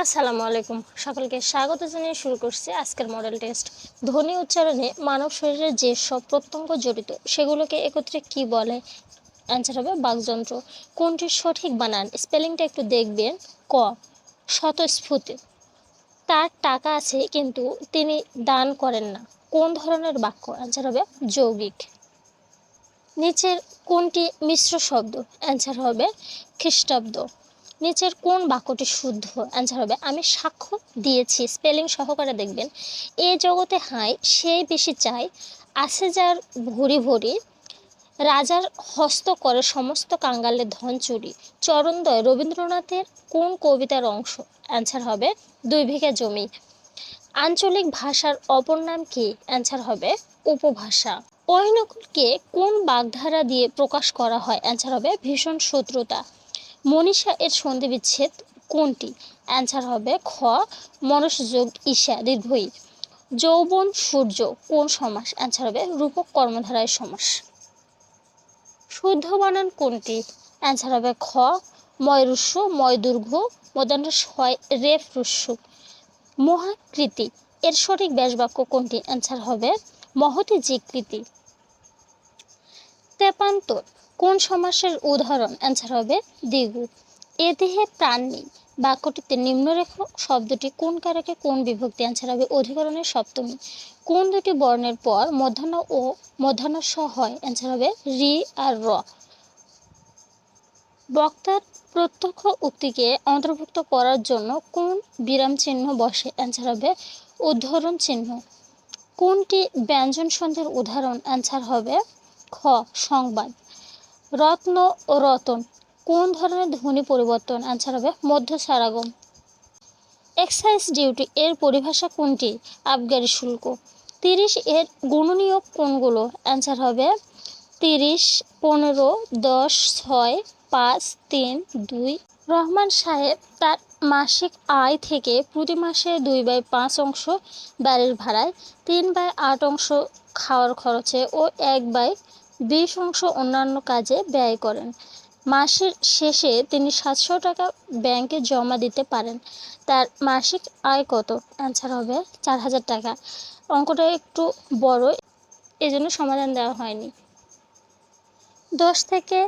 আসসালামু আলাইকুম, সকলকে স্বাগত জানিয়ে শুরু করছি আজকের মডেল টেস্ট। ধ্বনি উচ্চারণে মানব শরীরের যে সব প্রত্যঙ্গ জড়িত সেগুলোকে একত্রে কি বলে? অ্যান্সার হবে বাকযন্ত্র। কোনটির সঠিক বানান স্পেলিংটা একটু দেখবেন। ক, স্বতঃস্ফূর্ত। তার টাকা আছে কিন্তু তিনি দান করেন না। কোন ধরনের বাক্য? অ্যান্সার হবে যৌগিক। নিচের কোনটি মিশ্র শব্দ? অ্যান্সার হবে খ্রিস্টাব্দ। নিচের কোন বাক্যটি শুদ্ধ? অ্যান্সার হবে আমি সাক্ষ্য দিয়েছি। স্পেলিং সহকারে দেখবেন। এ জগতে হাই সেই বেশি চাই, আছে যার ভরি ভরি, রাজার হস্ত করে সমস্ত কাঙ্গালের ধন চুরি। চরণদ্বয় রবীন্দ্রনাথের কোন কবিতার অংশ? অ্যান্সার হবে 2 বিঘা জমি। আঞ্চলিক ভাষার অপর নাম কি? অ্যান্সার হবে উপভাষা। অহিনকুলকে কোন বাগধারা দিয়ে প্রকাশ করা হয়? অ্যান্সার হবে ভীষণ শত্রুতা। মনীষা এর সন্ধি বিচ্ছেদ কোনটি? অ্যান্সার হবে খ, মনসযোগ ঈশা দীর্ঘই। যৌবন সূর্য কোন সমাস? অ্যান্সার হবে রূপক কর্মধারায় সমাস। শুদ্ধ বানান কোনটি? অ্যান্সার হবে খ, ময়রস্য ময়দুর্ঘ মদান্স হয় রেফ রস্য। মহাকৃতি এর সঠিক ব্যাসবাক্য কোনটি? অ্যান্সার হবে মহতি জিকৃতি। তেপান্তর কোন সমাসের উদাহরণ? অ্যান্সার হবে দ্বিগু। এ দেহে প্রাণ নেই বাক্যটিতে নিম্নরেখ শব্দটি কোন কারকে কোন বিভক্তি? অ্যান্সার হবে অধিকরণের সপ্তমী। কোন দুটি বর্ণের পর মধ্যাহ্ন ও মধ্যাহ্নস্য হয়? অ্যান্সার হবে রি আর র। বক্তার প্রত্যক্ষ উক্তিকে অন্তর্ভুক্ত করার জন্য কোন বিরাম চিহ্ন বসে? অ্যান্সার হবে উদ্ধরণ চিহ্ন। কোনটি ব্যঞ্জন সন্ধির উদাহরণ? অ্যান্সার হবে খ, সংবাদ। রত্ন ও রতন কোন ধরনের ধ্বনি পরিবর্তন? অ্যান্সার হবে মধ্য সারাগম। এক্সাইজ ডিউটি এর পরিভাষা কোনটি? আবগারি শুল্ক। 30 এর গুণনীয়ক কোনগুলো? অ্যান্সার হবে 30, 15, 10, 6, 5, 3, 2। রহমান সাহেব তার মাসিক আয় থেকে প্রতি মাসে 2/5 অংশ বাড়ির ভাড়ায়, 3/8 অংশ খাওয়ার খরচে ও 1/20 অংশ অন্যান্য কাজে ব্যয় করেন। মাসের শেষে তিনি 700 টাকা ব্যাংকে জমা দিতে পারেন। তার মাসিক আয় কত? অ্যান্সার হবে 4000 টাকা। অঙ্কটা একটু বড়, এজন্য সমাধান দেওয়া হয়নি। 10 থেকে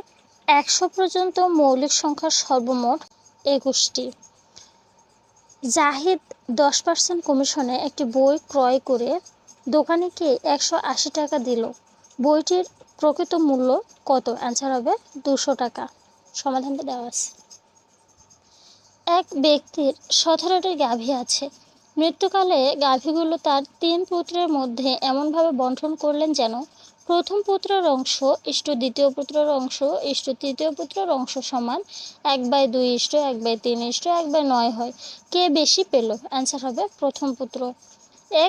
100 পর্যন্ত মৌলিক সংখ্যার সর্বমোট 21টি। জাহিদ 10% কমিশনে একটি বই ক্রয় করে দোকানিকে 180 টাকা দিল। বইটির প্রকৃত মূল্য কত? অ্যান্সার হবে 200 টাকা। সমাধানটা দেওয়া আছে। এক ব্যক্তির 17টি গাভী আছে। মৃত্যুকালে গাভীগুলো তার 3 পুত্রের মধ্যে এমনভাবে বন্টন করলেন যেন প্রথম পুত্রের অংশ ইষ্ট দ্বিতীয় পুত্রের অংশ ইষ্ট তৃতীয় পুত্রের অংশ সমান 1/2 ইষ্ট 1/3 ইষ্ট 1/9 হয়। কে বেশি পেল? অ্যান্সার হবে প্রথম পুত্র।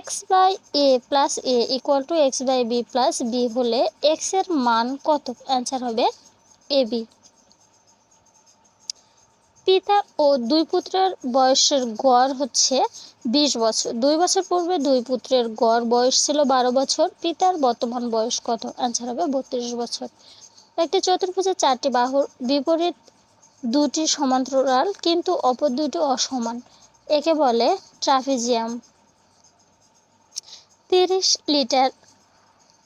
x/a + a = x/b + b হলে x এর মান কত? অ্যান্সার হবে ab। পিতা ও 2 পুত্রের বয়সের গড় হচ্ছে 20 বছর। 2 বছর পূর্বে 2 পুত্রের গড় বয়স ছিল 12 বছর। পিতার বর্তমান বয়স কত? অ্যান্সার হবে 32 বছর। একটি চতুর্ভুজের 4টি বাহুর বিপরীত 2টি সমান্তরাল কিন্তু অপর 2টি অসমান, একে বলে ট্রাপিজিয়াম। 30 লিটার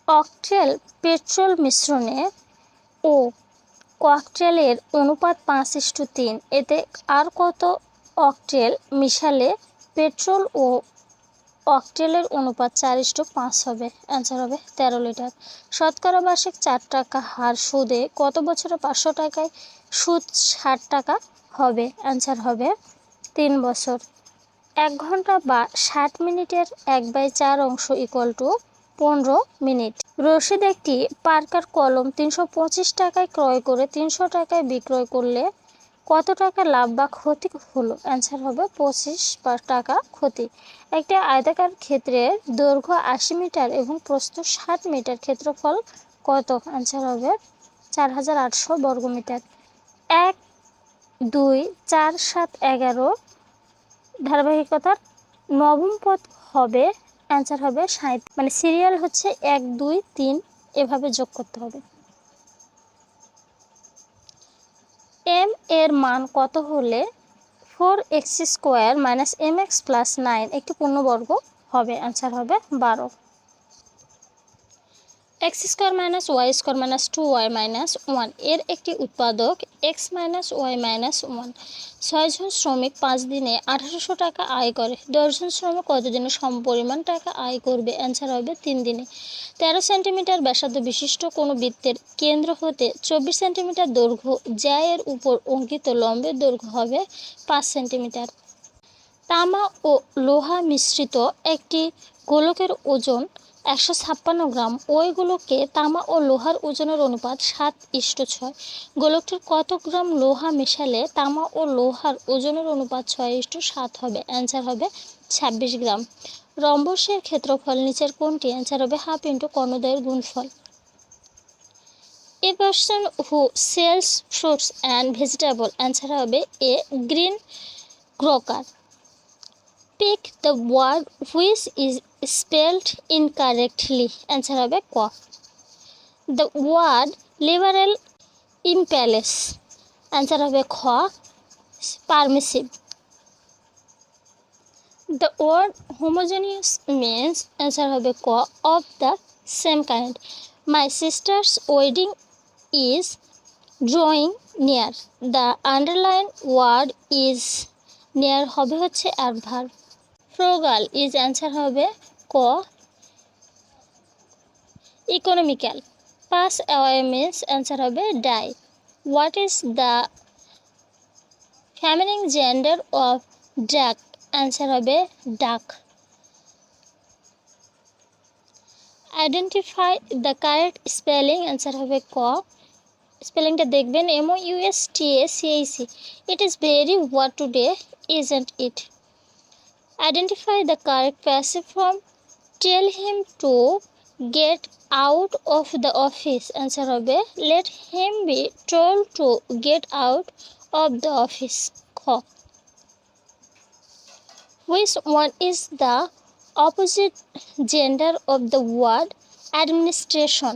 অকটেল পেট্রোল মিশ্রণে ও ককটেলের অনুপাত 5:3। এতে আর কত অকটেল মিশালে পেট্রোল ও অকটেলের অনুপাত 4:5 হবে? অ্যান্সার হবে 13 লিটার। শতকরা বার্ষিক 4 টাকা হার সুদে কত বছরে 500 টাকায় সুদ 60 টাকা হবে? অ্যান্সার হবে 3 বছর। 1 ঘন্টা বা 60 মিনিটের 1/4 অংশ = 15 মিনিট। রশিদ একটি পার্কার কলম 325 টাকায় ক্রয় করে 300 টাকায় বিক্রয় করলে কত টাকা লাভ বা ক্ষতি হলো? অ্যান্সার হবে 25 টাকা ক্ষতি। একটি আয়তাকার ক্ষেত্রের দৈর্ঘ্য 80 মিটার এবং প্রস্থ 60 মিটার। ক্ষেত্রফল কত? অ্যান্সার হবে 4800 বর্গমিটার। 1, 2, 4, 7, 11 ধারাবাহিকতার নবম পদ হবে? অ্যান্সার হবে 60। মানে সিরিয়াল হচ্ছে 1, 2, 3 এভাবে যোগ করতে হবে। m এর মান কত হলে 4x² - mx + 9 একটি পূর্ণবর্গ হবে। অ্যান্সার হবে 12। x² - y² - 2y - 1 এর একটি উৎপাদক x - y - 1। 6 জন শ্রমিক 5 দিনে 1800 টাকা আয় করে। 10 জন শ্রমিক কতদিনে সমপরিমাণ টাকা আয় করবে? অ্যান্সার হবে 3 দিনে। 13 সেন্টিমিটার ব্যাসার্ধ বিশিষ্ট কোনো বৃত্তের কেন্দ্র হতে 24 সেন্টিমিটার দৈর্ঘ্য যা এর উপর অঙ্কিত লম্বের দৈর্ঘ্য হবে 5 সেন্টিমিটার। তামা ও লোহা মিশ্রিত একটি গোলকের ওজন 156 গ্রাম। ওই গোলকে তামা ও লোহার ওজনের অনুপাত 7:6। গোলকটির কত গ্রাম লোহা মেশালে তামা ও লোহার ওজনের অনুপাত 6:7 হবে? অ্যান্সার হবে 26 গ্রাম। রম্বসের ক্ষেত্রফল নিচের কোনটি? অ্যান্সার হবে হাফ ইন্টু কর্ণদ্বয়ের গুণফল। A person who sales fruits and vegetable, answer হবে a green গ্রোকার। Pick the word which is spelled incorrectly. Answer হবে ক। The word liberal in palace. Answer হবে খ permissive. The word homogeneous means, answer হবে ক of the same kind. My sister's wedding is drawing near. The underlined word is near হবে হচ্ছে adverb. Frugal is, answer হবে ক economical. Pass away means, answer হবে die. What is the feminine gender of duck? Answer হবে duck. Identify the correct spelling. Answer হবে ক। স্পেলিংটা দেখবেন MOUSTACHC. It is very hot today, isn't it? Identify the correct passive form. Tell him to get out of the office. Answer হবে let him be told to get out of the office. খ। Which one is the opposite gender of the word administration?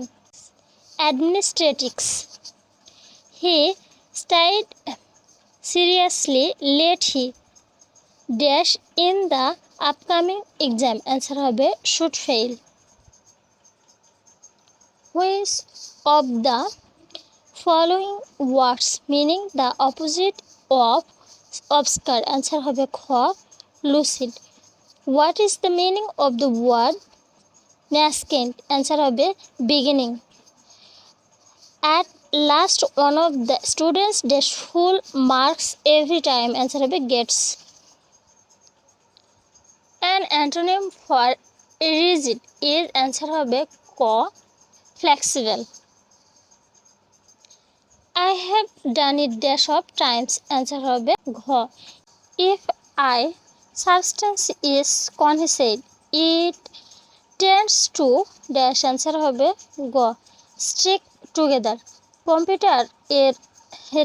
Administratics. He studied seriously, let he dash in the upcoming exam. Answer হবে should fail. Which of the following words meaning the opposite of obscure? Answer হবে খ lucid. What is the meaning of the word nascent? Answer হবে beginning. At last one of the students dash full marks every time. Answer হবে gets. An antonym for rigid is, answer হবে ক flexible. I have done it dash of times. Answer হবে ঘ if I substance is cohesive it tends to dash. Answer হবে গ stick together. Computer এর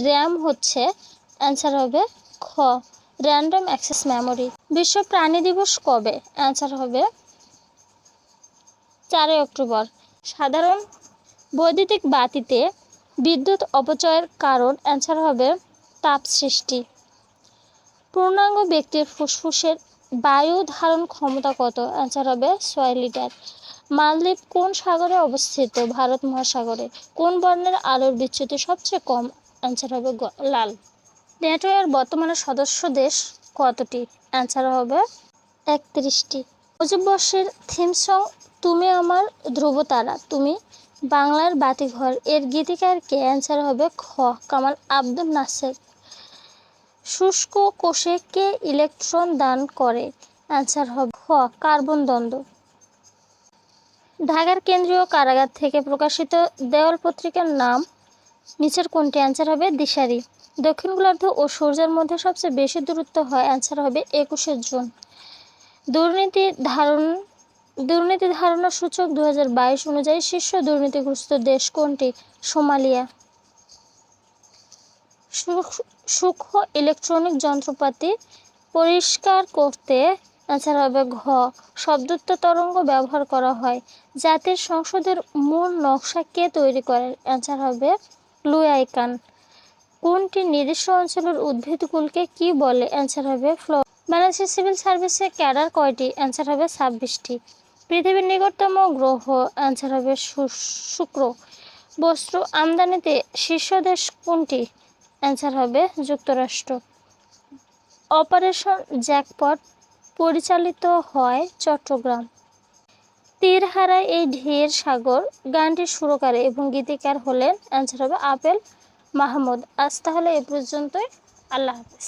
RAM হচ্ছে, answer হবে খ র্যান্ডম অ্যাক্সেস মেমোরি। বিশ্ব প্রাণী দিবস কবে? অ্যান্সার হবে 4 অক্টোবর। সাধারণ বৈদ্যুতিক বাতিতে বিদ্যুৎ অপচয়ের কারণ? অ্যান্সার হবে তাপ সৃষ্টি। পূর্ণাঙ্গ ব্যক্তির ফুসফুসের বায়ু ধারণ ক্ষমতা কত? অ্যান্সার হবে 6 লিটার। মালদ্বীপ কোন সাগরে অবস্থিত? ভারত মহাসাগরে। কোন বর্ণের আলোর বিচ্যুতি সবচেয়ে কম? অ্যান্সার হবে লাল। নেটোয়ার বর্তমানে সদস্য দেশ কতটি? অ্যান্সার হবে 31টি। মুজিব বর্ষের থিম সং তুমি আমার ধ্রুবতারা তুমি বাংলার বাতিঘর এর গীতিকার কে? অ্যান্সার হবে খ কামাল আব্দুল নাসের। শুষ্ক কোষে কে ইলেকট্রন দান করে? অ্যান্সার হবে খ কার্বন দ্বন্দ্ব। ঢাকার কেন্দ্রীয় কারাগার থেকে প্রকাশিত দেওয়াল পত্রিকার নাম নিচের কোনটি? অ্যান্সার হবে দিশারি। দক্ষিণ গোলার্ধ ও সূর্যের মধ্যে সবচেয়ে বেশি দূরত্ব হয়? অ্যান্সার হবে 21 জুন। দুর্নীতি ধারণা সূচক 2022 অনুযায়ী শীর্ষ দুর্নীতিগ্রস্ত দেশ কোনটি? সোমালিয়া। সূক্ষ্ম ইলেকট্রনিক যন্ত্রপাতি পরিষ্কার করতে? অ্যান্সার হবে ঘ শব্দোত্ত তরঙ্গ ব্যবহার করা হয়। জাতির সংসদের মূল নকশা কে তৈরি করেন? অ্যান্সার হবে লুই আইকান। কোনটি নির্দিষ্ট অঞ্চলের উদ্ভিদকুলকে কি বলে? অ্যান্সার হবে ফ্লোরা। বাংলাদেশের সিভিল সার্ভিসে ক্যাডার কয়টি? অ্যান্সার হবে 26টি। পৃথিবীর নিকটতম গ্রহ? অ্যান্সার হবে শুক্র। বস্ত্র আমদানিতে শীর্ষ দেশ কোনটি? অ্যান্সার হবে যুক্তরাষ্ট্র। অপারেশন জ্যাকপট পরিচালিত হয় চট্টগ্রাম। তীর হারায় এই ঢের সাগর গানটির সুরকার এবং গীতিকার হলেন? অ্যান্সার হবে আপেল মাহমুদ। আজ তাহলে এ পর্যন্তই। আল্লাহ হাফেজ।